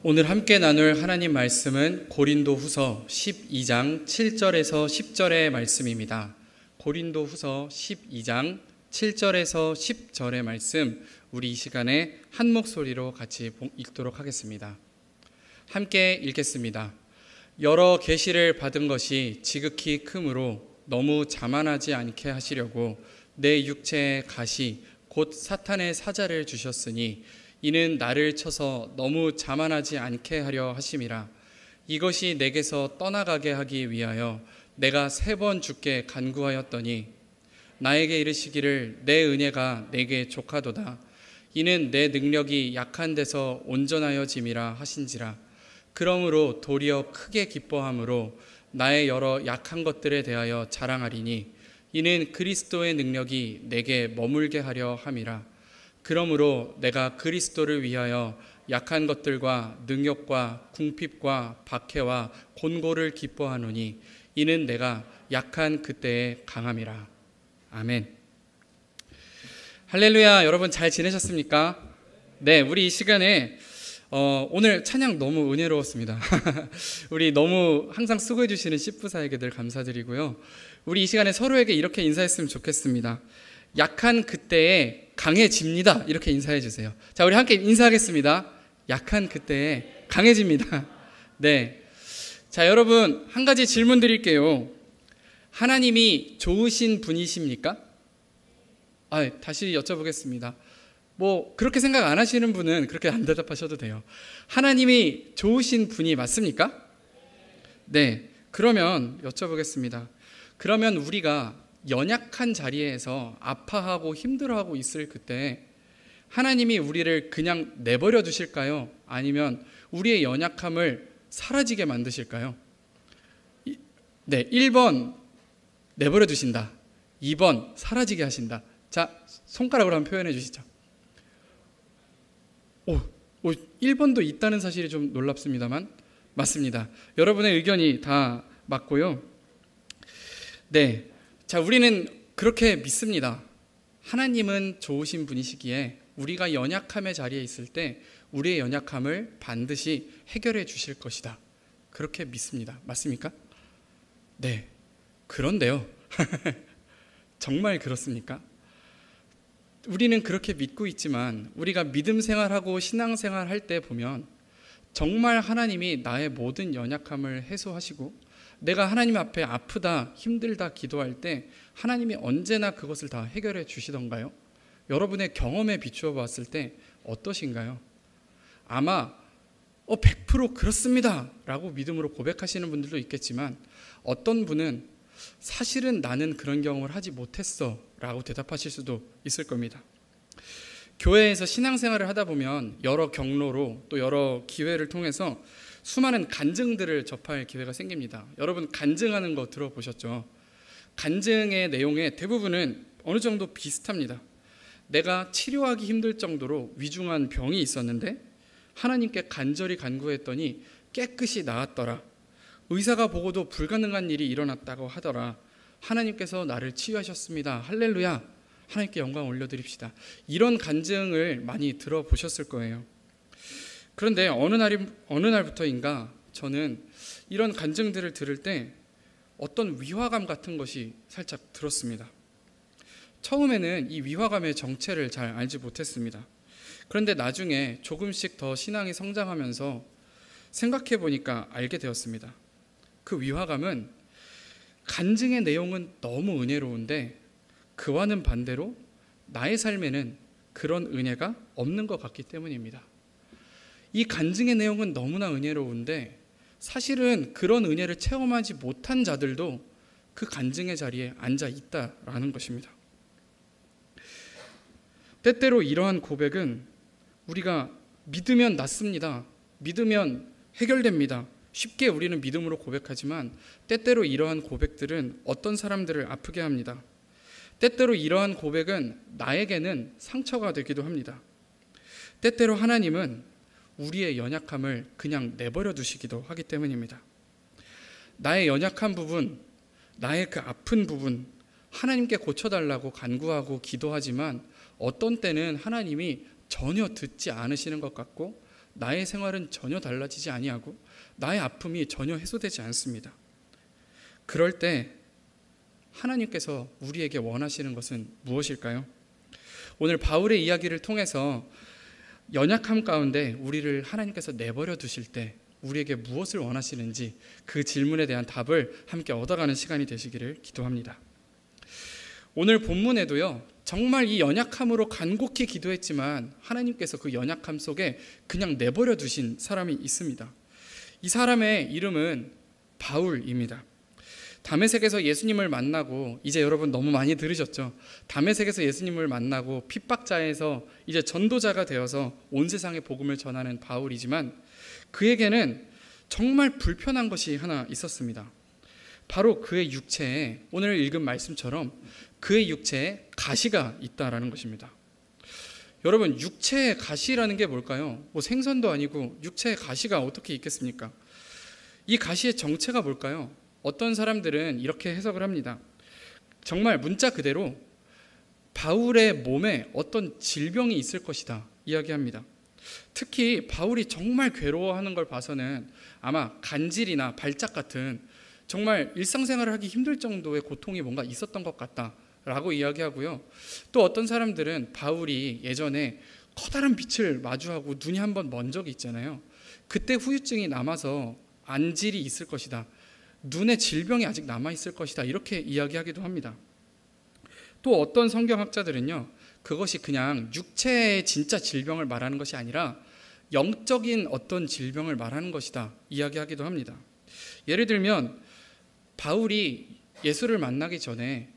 오늘 함께 나눌 하나님 말씀은 고린도후서 12장 7절에서 10절의 말씀입니다. 고린도후서 12장 7절에서 10절의 말씀, 우리 이 시간에 한 목소리로 같이 읽도록 하겠습니다. 함께 읽겠습니다. 여러 계시를 받은 것이 지극히 크므로 너무 자만하지 않게 하시려고 내 육체의 가시 곧 사탄의 사자를 주셨으니 이는 나를 쳐서 너무 자만하지 않게 하려 하심이라. 이것이 내게서 떠나가게 하기 위하여 내가 3번 주께 간구하였더니 나에게 이르시기를 내 은혜가 내게 족하도다. 이는 내 능력이 약한 데서 온전하여짐이라 하신지라. 그러므로 도리어 크게 기뻐함으로 나의 여러 약한 것들에 대하여 자랑하리니 이는 그리스도의 능력이 내게 머물게 하려 함이라. 그러므로 내가 그리스도를 위하여 약한 것들과 능욕과 궁핍과 박해와 곤고를 기뻐하노니 이는 내가 약한 그때의 강함이라. 아멘. 할렐루야. 여러분 잘 지내셨습니까? 네, 우리 이 시간에 오늘 찬양 너무 은혜로웠습니다. 우리 너무 항상 수고해 주시는 씨프사에게들 감사드리고요. 우리 이 시간에 서로에게 이렇게 인사했으면 좋겠습니다. 약한 그때에 강해집니다. 이렇게 인사해 주세요. 자, 우리 함께 인사하겠습니다. 약한 그때에 강해집니다. 네. 자, 여러분 한 가지 질문 드릴게요. 하나님이 좋으신 분이십니까? 다시 여쭤보겠습니다. 그렇게 생각 안 하시는 분은 그렇게 안 대답하셔도 돼요. 하나님이 좋으신 분이 맞습니까? 네. 그러면 여쭤보겠습니다. 그러면 우리가 연약한 자리에서 아파하고 힘들어하고 있을 그때 하나님이 우리를 그냥 내버려 두실까요? 아니면 우리의 연약함을 사라지게 만드실까요? 네, 1번 내버려 두신다. 2번 사라지게 하신다. 자, 손가락으로 한번 표현해 주시죠. 1번도 있다는 사실이 좀 놀랍습니다만 맞습니다. 여러분의 의견이 다 맞고요. 네. 자, 우리는 그렇게 믿습니다. 하나님은 좋으신 분이시기에 우리가 연약함의 자리에 있을 때 우리의 연약함을 반드시 해결해 주실 것이다. 그렇게 믿습니다. 맞습니까? 네. 그런데요. 정말 그렇습니까? 우리는 그렇게 믿고 있지만 우리가 믿음 생활하고 신앙 생활할 때 보면 정말 하나님이 나의 모든 연약함을 해소하시고 내가 하나님 앞에 아프다, 힘들다 기도할 때 하나님이 언제나 그것을 다 해결해 주시던가요? 여러분의 경험에 비추어 봤을 때 어떠신가요? 아마 100% 그렇습니다 라고 믿음으로 고백하시는 분들도 있겠지만 어떤 분은 사실은 나는 그런 경험을 하지 못했어 라고 대답하실 수도 있을 겁니다. 교회에서 신앙생활을 하다 보면 여러 경로로 또 여러 기회를 통해서 수많은 간증들을 접할 기회가 생깁니다. 여러분 간증하는 거 들어보셨죠? 간증의 내용의 대부분은 어느 정도 비슷합니다. 내가 치료하기 힘들 정도로 위중한 병이 있었는데 하나님께 간절히 간구했더니 깨끗이 나았더라. 의사가 보고도 불가능한 일이 일어났다고 하더라. 하나님께서 나를 치유하셨습니다. 할렐루야. 하나님께 영광 올려드립시다. 이런 간증을 많이 들어보셨을 거예요. 그런데 어느 날부터인가 저는 이런 간증들을 들을 때 어떤 위화감 같은 것이 살짝 들었습니다. 처음에는 이 위화감의 정체를 잘 알지 못했습니다. 그런데 나중에 조금씩 더 신앙이 성장하면서 생각해 보니까 알게 되었습니다. 그 위화감은 간증의 내용은 너무 은혜로운데 그와는 반대로 나의 삶에는 그런 은혜가 없는 것 같기 때문입니다. 이 간증의 내용은 너무나 은혜로운데 사실은 그런 은혜를 체험하지 못한 자들도 그 간증의 자리에 앉아 있다라는 것입니다. 때때로 이러한 고백은 우리가 믿으면 낫습니다. 믿으면 해결됩니다. 쉽게 우리는 믿음으로 고백하지만 때때로 이러한 고백들은 어떤 사람들을 아프게 합니다. 때때로 이러한 고백은 나에게는 상처가 되기도 합니다. 때때로 하나님은 우리의 연약함을 그냥 내버려 두시기도 하기 때문입니다. 나의 연약한 부분, 나의 그 아픈 부분 하나님께 고쳐달라고 간구하고 기도하지만 어떤 때는 하나님이 전혀 듣지 않으시는 것 같고 나의 생활은 전혀 달라지지 아니하고 나의 아픔이 전혀 해소되지 않습니다. 그럴 때 하나님께서 우리에게 원하시는 것은 무엇일까요? 오늘 바울의 이야기를 통해서 연약함 가운데 우리를 하나님께서 내버려 두실 때 우리에게 무엇을 원하시는지 그 질문에 대한 답을 함께 얻어가는 시간이 되시기를 기도합니다. 오늘 본문에도요, 정말 이 연약함으로 간곡히 기도했지만 하나님께서 그 연약함 속에 그냥 내버려 두신 사람이 있습니다. 이 사람의 이름은 바울입니다. 다메섹에서 예수님을 만나고, 이제 여러분 너무 많이 들으셨죠? 다메섹에서 예수님을 만나고 핍박자에서 이제 전도자가 되어서 온 세상에 복음을 전하는 바울이지만 그에게는 정말 불편한 것이 하나 있었습니다. 바로 그의 육체에, 오늘 읽은 말씀처럼 그의 육체에 가시가 있다라는 것입니다. 여러분, 육체에 가시라는 게 뭘까요? 뭐 생선도 아니고 육체에 가시가 어떻게 있겠습니까? 이 가시의 정체가 뭘까요? 어떤 사람들은 이렇게 해석을 합니다. 정말 문자 그대로 바울의 몸에 어떤 질병이 있을 것이다 이야기합니다. 특히 바울이 정말 괴로워하는 걸 봐서는 아마 간질이나 발작 같은 정말 일상생활을 하기 힘들 정도의 고통이 뭔가 있었던 것 같다라고 이야기하고요. 또 어떤 사람들은 바울이 예전에 커다란 빛을 마주하고 눈이 한번 먼 적이 있잖아요. 그때 후유증이 남아서 안질이 있을 것이다, 눈에 질병이 아직 남아있을 것이다, 이렇게 이야기하기도 합니다. 또 어떤 성경학자들은요, 그것이 그냥 육체의 진짜 질병을 말하는 것이 아니라 영적인 어떤 질병을 말하는 것이다 이야기하기도 합니다. 예를 들면 바울이 예수를 만나기 전에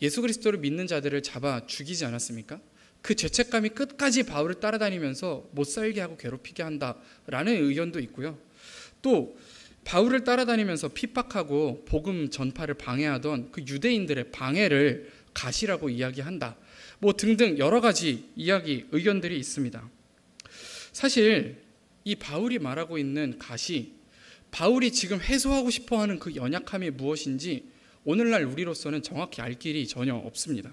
예수 그리스도를 믿는 자들을 잡아 죽이지 않았습니까? 그 죄책감이 끝까지 바울을 따라다니면서 못 살게 하고 괴롭히게 한다라는 의견도 있고요. 또 바울을 따라다니면서 핍박하고 복음 전파를 방해하던 그 유대인들의 방해를 가시라고 이야기한다, 뭐 등등 여러 가지 이야기, 의견들이 있습니다. 사실 이 바울이 말하고 있는 가시, 바울이 지금 해소하고 싶어하는 그 연약함이 무엇인지 오늘날 우리로서는 정확히 알 길이 전혀 없습니다.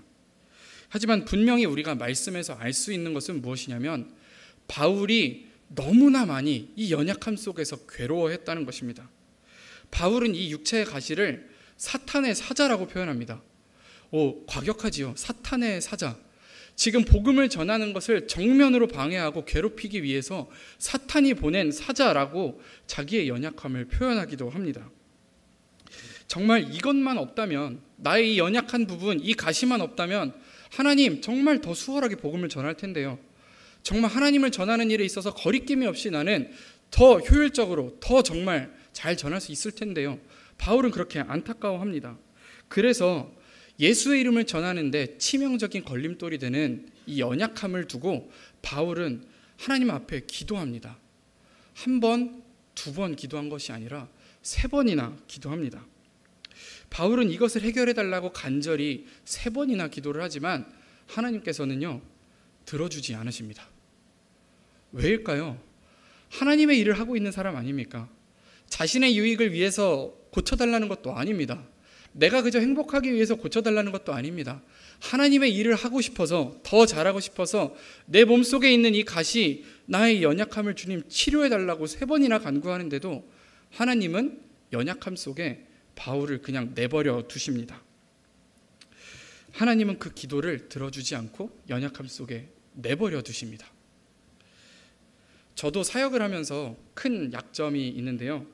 하지만 분명히 우리가 말씀에서 알 수 있는 것은 무엇이냐면 바울이 너무나 많이 이 연약함 속에서 괴로워했다는 것입니다. 바울은 이 육체의 가시를 사탄의 사자라고 표현합니다. 과격하지요. 사탄의 사자. 지금 복음을 전하는 것을 정면으로 방해하고 괴롭히기 위해서 사탄이 보낸 사자라고 자기의 연약함을 표현하기도 합니다. 정말 이것만 없다면, 나의 이 연약한 부분, 이 가시만 없다면 하나님 정말 더 수월하게 복음을 전할 텐데요. 정말 하나님을 전하는 일에 있어서 거리낌이 없이 나는 더 효율적으로, 더 정말 잘 전할 수 있을 텐데요. 바울은 그렇게 안타까워합니다. 그래서 예수의 이름을 전하는데 치명적인 걸림돌이 되는 이 연약함을 두고 바울은 하나님 앞에 기도합니다. 한 번, 두 번 기도한 것이 아니라 3번이나 기도합니다. 바울은 이것을 해결해 달라고 간절히 3번이나 기도를 하지만 하나님께서는요, 들어주지 않으십니다. 왜일까요? 하나님의 일을 하고 있는 사람 아닙니까? 자신의 유익을 위해서 고쳐달라는 것도 아닙니다. 내가 그저 행복하기 위해서 고쳐달라는 것도 아닙니다. 하나님의 일을 하고 싶어서, 더 잘하고 싶어서 내 몸속에 있는 이 가시, 나의 연약함을 주님 치료해달라고 3번이나 간구하는데도 하나님은 연약함 속에 바울을 그냥 내버려 두십니다. 하나님은 그 기도를 들어주지 않고 연약함 속에 내버려 두십니다. 저도 사역을 하면서 큰 약점이 있는데요.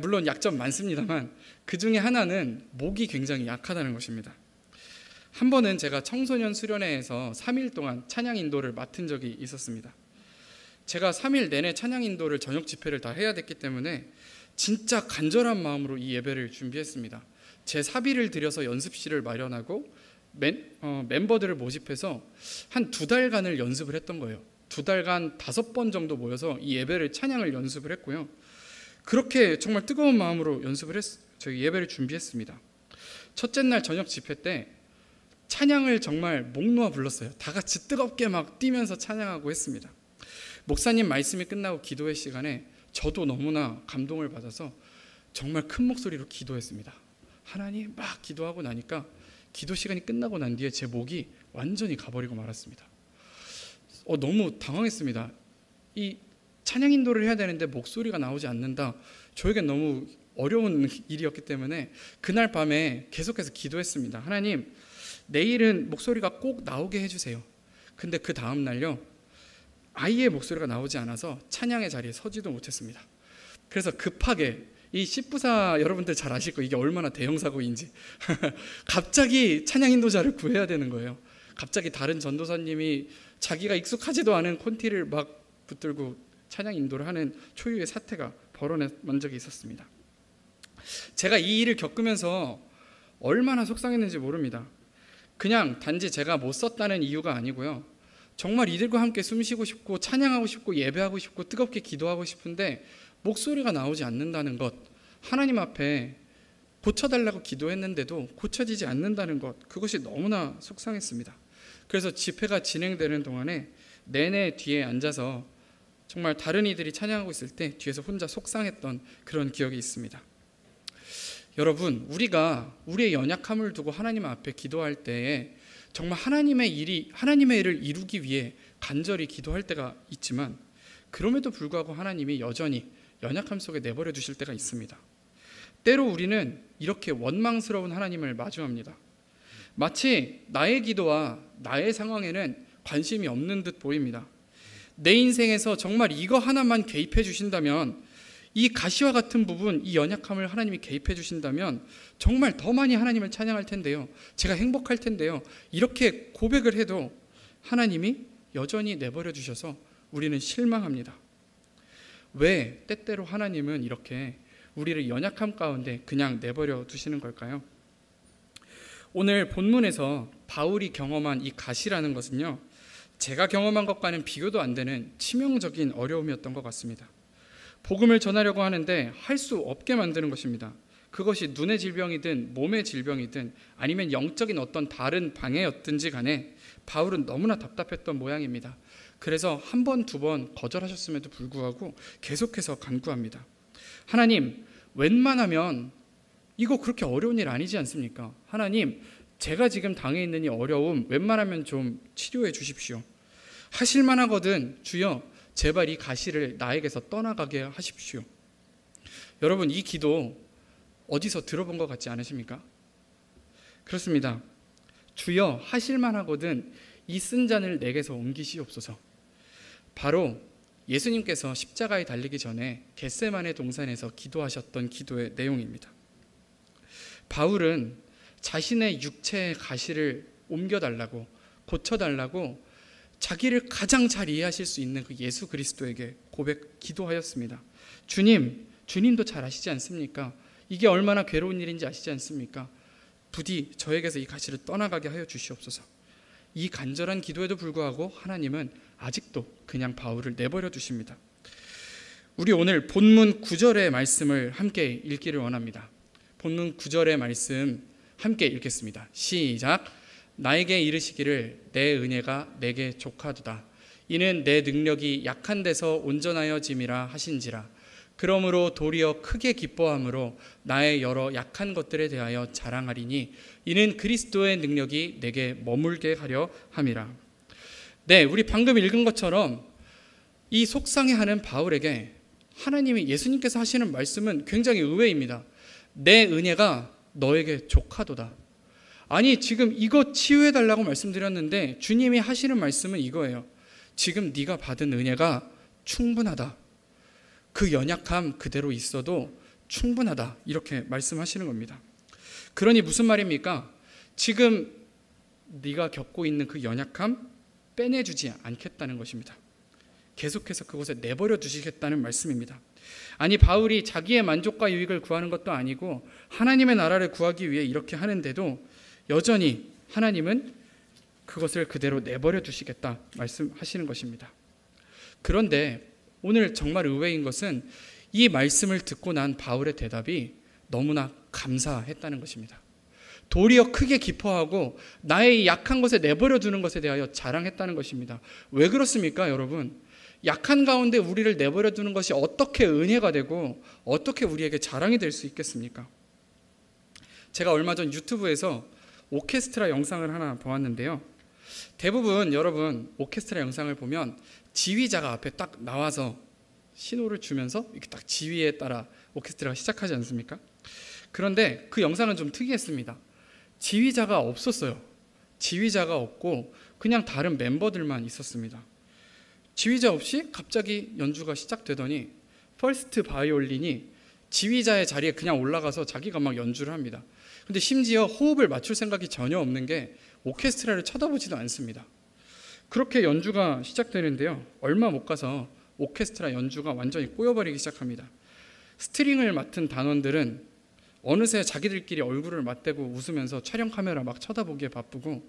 물론 약점 많습니다만 그 중에 하나는 목이 굉장히 약하다는 것입니다. 한 번은 제가 청소년 수련회에서 3일 동안 찬양 인도를 맡은 적이 있었습니다. 제가 3일 내내 찬양 인도를 저녁 집회를 다 해야 됐기 때문에 진짜 간절한 마음으로 이 예배를 준비했습니다. 제 사비를 들여서 연습실을 마련하고 멤버들을 모집해서 한 2달간을 연습을 했던 거예요. 2달간 5번 정도 모여서 이 예배를, 찬양을 연습을 했고요. 그렇게 정말 뜨거운 마음으로 저희 예배를 준비했습니다. 첫째 날 저녁 집회 때 찬양을 정말 목 놓아 불렀어요. 다 같이 뜨겁게 막 뛰면서 찬양하고 했습니다. 목사님 말씀이 끝나고 기도의 시간에 저도 너무나 감동을 받아서 정말 큰 목소리로 기도했습니다. 하나님 막 기도하고 나니까 기도 시간이 끝나고 난 뒤에 제 목이 완전히 가버리고 말았습니다. 너무 당황했습니다. 이 찬양 인도를 해야 되는데 목소리가 나오지 않는다. 저에겐 너무 어려운 일이었기 때문에 그날 밤에 계속해서 기도했습니다. 하나님, 내일은 목소리가 꼭 나오게 해주세요. 근데 그 다음 날요, 아예 목소리가 나오지 않아서 찬양의 자리에 서지도 못했습니다. 그래서 급하게, 이 십부사 여러분들 잘 아실 거예요. 이게 얼마나 대형 사고인지. 갑자기 찬양 인도자를 구해야 되는 거예요. 갑자기 다른 전도사님이 자기가 익숙하지도 않은 콘티를 막 붙들고 찬양 인도를 하는 초유의 사태가 벌어난 적이 있었습니다. 제가 이 일을 겪으면서 얼마나 속상했는지 모릅니다. 그냥 단지 제가 못 썼다는 이유가 아니고요, 정말 이들과 함께 숨쉬고 싶고 찬양하고 싶고 예배하고 싶고 뜨겁게 기도하고 싶은데 목소리가 나오지 않는다는 것, 하나님 앞에 고쳐달라고 기도했는데도 고쳐지지 않는다는 것, 그것이 너무나 속상했습니다. 그래서 집회가 진행되는 동안에 내내 뒤에 앉아서 정말 다른 이들이 찬양하고 있을 때 뒤에서 혼자 속상했던 그런 기억이 있습니다. 여러분, 우리가 우리의 연약함을 두고 하나님 앞에 기도할 때에 정말 하나님의 일을 이루기 위해 간절히 기도할 때가 있지만, 그럼에도 불구하고 하나님이 여전히 연약함 속에 내버려 두실 때가 있습니다. 때로 우리는 이렇게 원망스러운 하나님을 마주합니다. 마치 나의 기도와 나의 상황에는 관심이 없는 듯 보입니다. 내 인생에서 정말 이거 하나만 개입해 주신다면, 이 가시와 같은 부분, 이 연약함을 하나님이 개입해 주신다면 정말 더 많이 하나님을 찬양할 텐데요, 제가 행복할 텐데요, 이렇게 고백을 해도 하나님이 여전히 내버려 두셔서 우리는 실망합니다. 왜 때때로 하나님은 이렇게 우리를 연약함 가운데 그냥 내버려 두시는 걸까요? 오늘 본문에서 바울이 경험한 이 가시라는 것은요, 제가 경험한 것과는 비교도 안 되는 치명적인 어려움이었던 것 같습니다. 복음을 전하려고 하는데 할 수 없게 만드는 것입니다. 그것이 눈의 질병이든 몸의 질병이든 아니면 영적인 어떤 다른 방해였든지 간에 바울은 너무나 답답했던 모양입니다. 그래서 한 번, 두 번 거절하셨음에도 불구하고 계속해서 간구합니다. 하나님, 웬만하면 이거 그렇게 어려운 일 아니지 않습니까? 하나님, 제가 지금 당해 있는 이 어려움 웬만하면 좀 치료해 주십시오. 하실 만하거든 주여, 제발 이 가시를 나에게서 떠나가게 하십시오. 여러분, 이 기도 어디서 들어본 것 같지 않으십니까? 그렇습니다. 주여, 하실 만하거든 이 쓴 잔을 내게서 옮기시옵소서. 바로 예수님께서 십자가에 달리기 전에 겟세마네 동산에서 기도하셨던 기도의 내용입니다. 바울은 자신의 육체의 가시를 옮겨달라고, 고쳐달라고 자기를 가장 잘 이해하실 수 있는 그 예수 그리스도에게 기도하였습니다. 주님도 잘 아시지 않습니까? 이게 얼마나 괴로운 일인지 아시지 않습니까? 부디 저에게서 이 가시를 떠나가게 하여 주시옵소서. 이 간절한 기도에도 불구하고 하나님은 아직도 그냥 바울을 내버려 두십니다. 우리 오늘 본문 9절의 말씀을 함께 읽기를 원합니다. 본문 9절의 말씀 함께 읽겠습니다. 시작. 나에게 이르시기를 내 은혜가 내게 족하도다. 이는 내 능력이 약한 데서 온전하여짐이라 하신지라. 그러므로 도리어 크게 기뻐함으로 나의 여러 약한 것들에 대하여 자랑하리니 이는 그리스도의 능력이 내게 머물게 하려 함이라. 네, 우리 방금 읽은 것처럼 이 속상해하는 바울에게 하나님이, 예수님께서 하시는 말씀은 굉장히 의외입니다. 내 은혜가 너에게 족하도다. 아니, 지금 이거 치유해달라고 말씀드렸는데 주님이 하시는 말씀은 이거예요. 지금 네가 받은 은혜가 충분하다. 그 연약함 그대로 있어도 충분하다. 이렇게 말씀하시는 겁니다. 그러니 무슨 말입니까? 지금 네가 겪고 있는 그 연약함 빼내주지 않겠다는 것입니다. 계속해서 그곳에 내버려 두시겠다는 말씀입니다. 아니, 바울이 자기의 만족과 유익을 구하는 것도 아니고 하나님의 나라를 구하기 위해 이렇게 하는데도 여전히 하나님은 그것을 그대로 내버려 두시겠다 말씀하시는 것입니다. 그런데 오늘 정말 의외인 것은 이 말씀을 듣고 난 바울의 대답이 너무나 감사했다는 것입니다. 도리어 크게 기뻐하고 나의 약한 것에 내버려 두는 것에 대하여 자랑했다는 것입니다. 왜 그렇습니까, 여러분? 약한 가운데 우리를 내버려 두는 것이 어떻게 은혜가 되고 어떻게 우리에게 자랑이 될 수 있겠습니까? 제가 얼마 전 유튜브에서 오케스트라 영상을 하나 보았는데요. 대부분 여러분 오케스트라 영상을 보면 지휘자가 앞에 딱 나와서 신호를 주면서 이렇게 딱 지휘에 따라 오케스트라가 시작하지 않습니까? 그런데 그 영상은 좀 특이했습니다. 지휘자가 없었어요. 지휘자가 없고 그냥 다른 멤버들만 있었습니다. 지휘자 없이 갑자기 연주가 시작되더니 퍼스트 바이올린이 지휘자의 자리에 그냥 올라가서 자기가 막 연주를 합니다. 근데 심지어 호흡을 맞출 생각이 전혀 없는 게 오케스트라를 쳐다보지도 않습니다. 그렇게 연주가 시작되는데요. 얼마 못 가서 오케스트라 연주가 완전히 꼬여버리기 시작합니다. 스트링을 맡은 단원들은 어느새 자기들끼리 얼굴을 맞대고 웃으면서 촬영 카메라 막 쳐다보기에 바쁘고,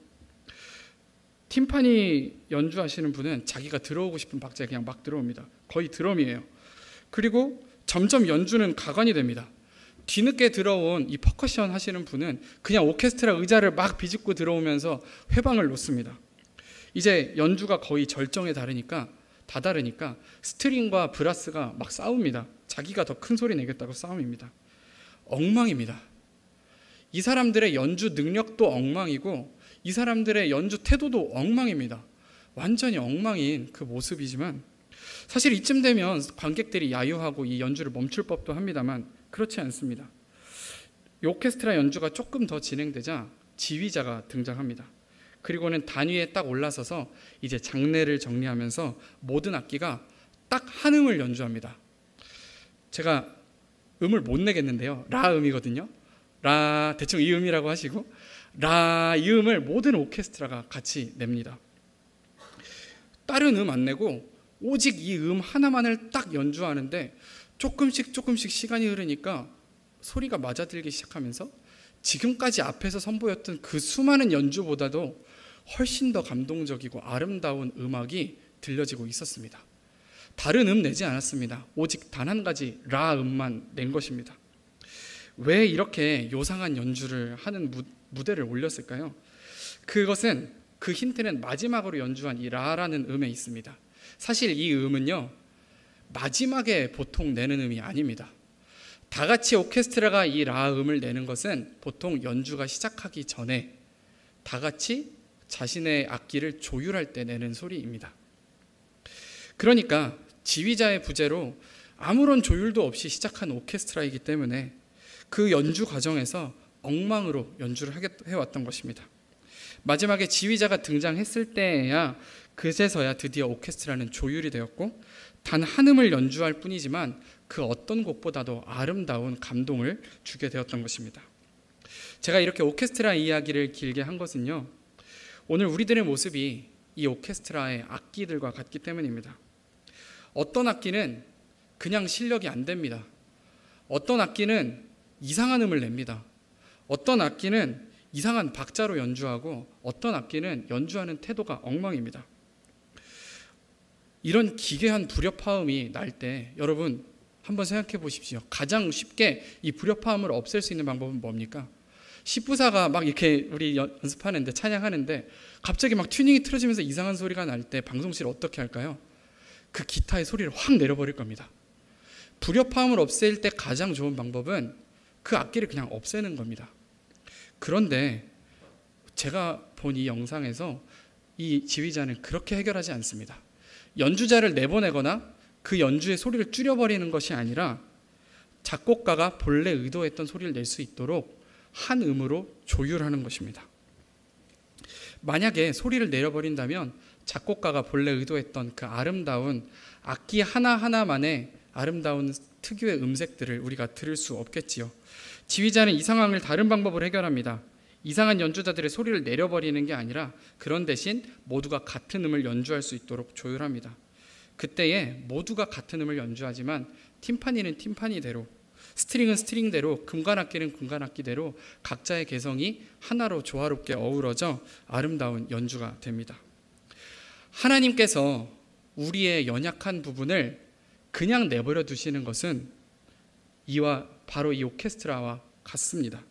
팀파니 연주하시는 분은 자기가 들어오고 싶은 박자에 그냥 막 들어옵니다. 거의 드럼이에요. 그리고 점점 연주는 가관이 됩니다. 뒤늦게 들어온 이 퍼커션 하시는 분은 그냥 오케스트라 의자를 막 비집고 들어오면서 회방을 놓습니다. 이제 연주가 거의 절정에 다다르니까 스트링과 브라스가 막 싸웁니다. 자기가 더 큰 소리 내겠다고 싸움입니다. 엉망입니다. 이 사람들의 연주 능력도 엉망이고 이 사람들의 연주 태도도 엉망입니다. 완전히 엉망인 그 모습이지만, 사실 이쯤 되면 관객들이 야유하고 이 연주를 멈출 법도 합니다만 그렇지 않습니다. 이 오케스트라 연주가 조금 더 진행되자 지휘자가 등장합니다. 그리고는 단위에 딱 올라서서 이제 장례를 정리하면서 모든 악기가 딱 한 음을 연주합니다. 제가 음을 못 내겠는데요. 라 음이거든요. 라, 대충 이 음이라고 하시고, 라, 이 음을 모든 오케스트라가 같이 냅니다. 다른 음 안 내고 오직 이 음 하나만을 딱 연주하는데 조금씩 시간이 흐르니까 소리가 맞아들기 시작하면서 지금까지 앞에서 선보였던 그 수많은 연주보다도 훨씬 더 감동적이고 아름다운 음악이 들려지고 있었습니다. 다른 음 내지 않았습니다. 오직 단 한 가지 라 음만 낸 것입니다. 왜 이렇게 요상한 연주를 하는 무대를 올렸을까요? 그것은, 그 힌트는 마지막으로 연주한 이 라라는 음에 있습니다. 사실 이 음은요, 마지막에 보통 내는 음이 아닙니다. 다 같이 오케스트라가 이 라 음을 내는 것은 보통 연주가 시작하기 전에 다 같이 자신의 악기를 조율할 때 내는 소리입니다. 그러니까 지휘자의 부재로 아무런 조율도 없이 시작한 오케스트라이기 때문에 그 연주 과정에서 엉망으로 연주를 해왔던 것입니다. 마지막에 지휘자가 등장했을 때에야, 그제서야 드디어 오케스트라는 조율이 되었고 단 한 음을 연주할 뿐이지만 그 어떤 곡보다도 아름다운 감동을 주게 되었던 것입니다. 제가 이렇게 오케스트라 이야기를 길게 한 것은요, 오늘 우리들의 모습이 이 오케스트라의 악기들과 같기 때문입니다. 어떤 악기는 그냥 실력이 안 됩니다. 어떤 악기는 이상한 음을 냅니다. 어떤 악기는 이상한 박자로 연주하고 어떤 악기는 연주하는 태도가 엉망입니다. 이런 기괴한 불협화음이 날 때 여러분 한번 생각해 보십시오. 가장 쉽게 이 불협화음을 없앨 수 있는 방법은 뭡니까? 10부사가 막 이렇게 우리 연습하는데, 찬양하는데 갑자기 막 튜닝이 틀어지면서 이상한 소리가 날 때 방송실 어떻게 할까요? 그 기타의 소리를 확 내려버릴 겁니다. 불협화음을 없앨 때 가장 좋은 방법은 그 악기를 그냥 없애는 겁니다. 그런데 제가 본 이 영상에서 이 지휘자는 그렇게 해결하지 않습니다. 연주자를 내보내거나 그 연주의 소리를 줄여버리는 것이 아니라 작곡가가 본래 의도했던 소리를 낼 수 있도록 한 음으로 조율하는 것입니다. 만약에 소리를 내려버린다면 작곡가가 본래 의도했던 그 아름다운 악기 하나하나만의 아름다운 특유의 음색들을 우리가 들을 수 없겠지요. 지휘자는 이 상황을 다른 방법으로 해결합니다. 이상한 연주자들의 소리를 내려버리는 게 아니라 그런 대신 모두가 같은 음을 연주할 수 있도록 조율합니다. 그때에 모두가 같은 음을 연주하지만 팀파니는 팀파니대로, 스트링은 스트링대로, 금관악기는 금관악기대로 각자의 개성이 하나로 조화롭게 어우러져 아름다운 연주가 됩니다. 하나님께서 우리의 연약한 부분을 그냥 내버려 두시는 것은 이와 바로 이 오케스트라와 같습니다.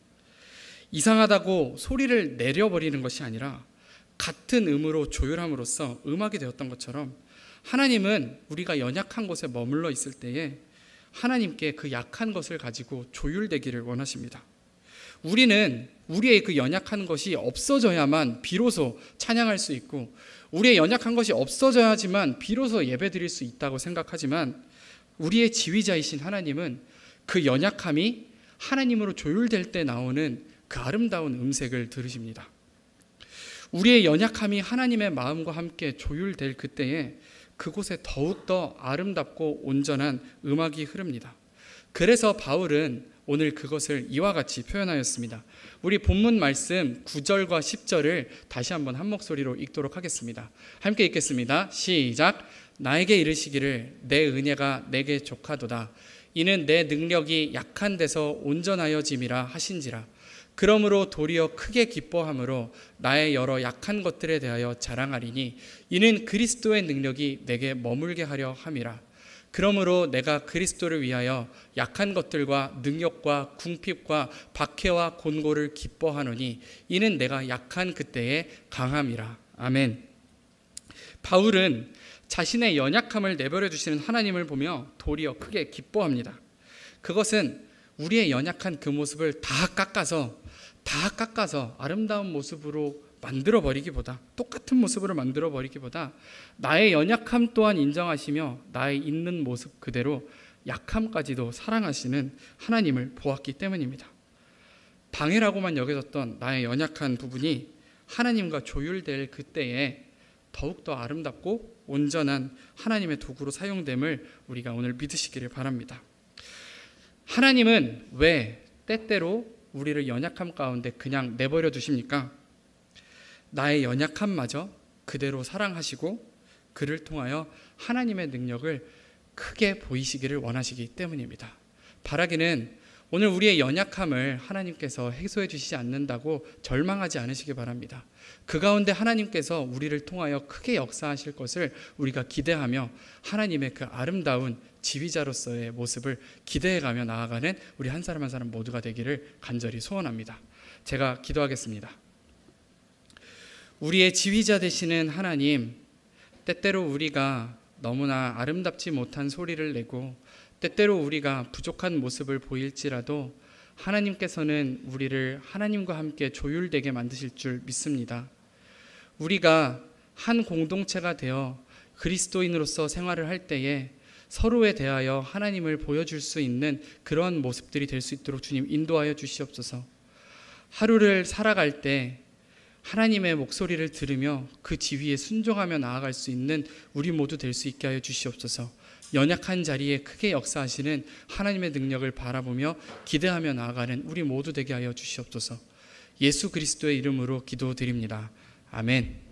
이상하다고 소리를 내려버리는 것이 아니라 같은 음으로 조율함으로써 음악이 되었던 것처럼, 하나님은 우리가 연약한 곳에 머물러 있을 때에 하나님께 그 약한 것을 가지고 조율되기를 원하십니다. 우리는 우리의 그 연약한 것이 없어져야만 비로소 찬양할 수 있고, 우리의 연약한 것이 없어져야지만 비로소 예배드릴 수 있다고 생각하지만, 우리의 지휘자이신 하나님은 그 연약함이 하나님으로 조율될 때 나오는 그 아름다운 음색을 들으십니다. 우리의 연약함이 하나님의 마음과 함께 조율될 그때에 그곳에 더욱더 아름답고 온전한 음악이 흐릅니다. 그래서 바울은 오늘 그것을 이와 같이 표현하였습니다. 우리 본문 말씀 9절과 10절을 다시 한번 한 목소리로 읽도록 하겠습니다. 함께 읽겠습니다. 시작. 나에게 이르시기를 내 은혜가 내게 족하도다. 이는 내 능력이 약한 데서 온전하여짐이라 하신지라. 그러므로 도리어 크게 기뻐함으로 나의 여러 약한 것들에 대하여 자랑하리니 이는 그리스도의 능력이 내게 머물게 하려 함이라. 그러므로 내가 그리스도를 위하여 약한 것들과 능력과 궁핍과 박해와 곤고를 기뻐하노니 이는 내가 약한 그때에 강함이라. 아멘. 바울은 자신의 연약함을 내버려 두시는 하나님을 보며 도리어 크게 기뻐합니다. 그것은 우리의 연약한 그 모습을 다 깎아서 아름다운 모습으로 만들어버리기보다, 똑같은 모습으로 만들어버리기보다 나의 연약함 또한 인정하시며 나의 있는 모습 그대로 약함까지도 사랑하시는 하나님을 보았기 때문입니다. 방해라고만 여겨졌던 나의 연약한 부분이 하나님과 조율될 그때에 더욱더 아름답고 온전한 하나님의 도구로 사용됨을 우리가 오늘 믿으시기를 바랍니다. 하나님은 왜 때때로 우리를 연약함 가운데 그냥 내버려 두십니까? 나의 연약함마저 그대로 사랑하시고 그를 통하여 하나님의 능력을 크게 보이시기를 원하시기 때문입니다. 바라기는 오늘 우리의 연약함을 하나님께서 해소해 주시지 않는다고 절망하지 않으시기 바랍니다. 그 가운데 하나님께서 우리를 통하여 크게 역사하실 것을 우리가 기대하며 하나님의 그 아름다운 지휘자로서의 모습을 기대해가며 나아가는 우리 한 사람 한 사람 모두가 되기를 간절히 소원합니다. 제가 기도하겠습니다. 우리의 지휘자 되시는 하나님, 때때로 우리가 너무나 아름답지 못한 소리를 내고 때때로 우리가 부족한 모습을 보일지라도 하나님께서는 우리를 하나님과 함께 조율되게 만드실 줄 믿습니다. 우리가 한 공동체가 되어 그리스도인으로서 생활을 할 때에 서로에 대하여 하나님을 보여줄 수 있는 그러한 모습들이 될 수 있도록 주님 인도하여 주시옵소서. 하루를 살아갈 때 하나님의 목소리를 들으며 그 지위에 순종하며 나아갈 수 있는 우리 모두 될 수 있게 하여 주시옵소서. 연약한 자리에 크게 역사하시는 하나님의 능력을 바라보며 기대하며 나아가는 우리 모두 되게 하여 주시옵소서. 예수 그리스도의 이름으로 기도드립니다. 아멘.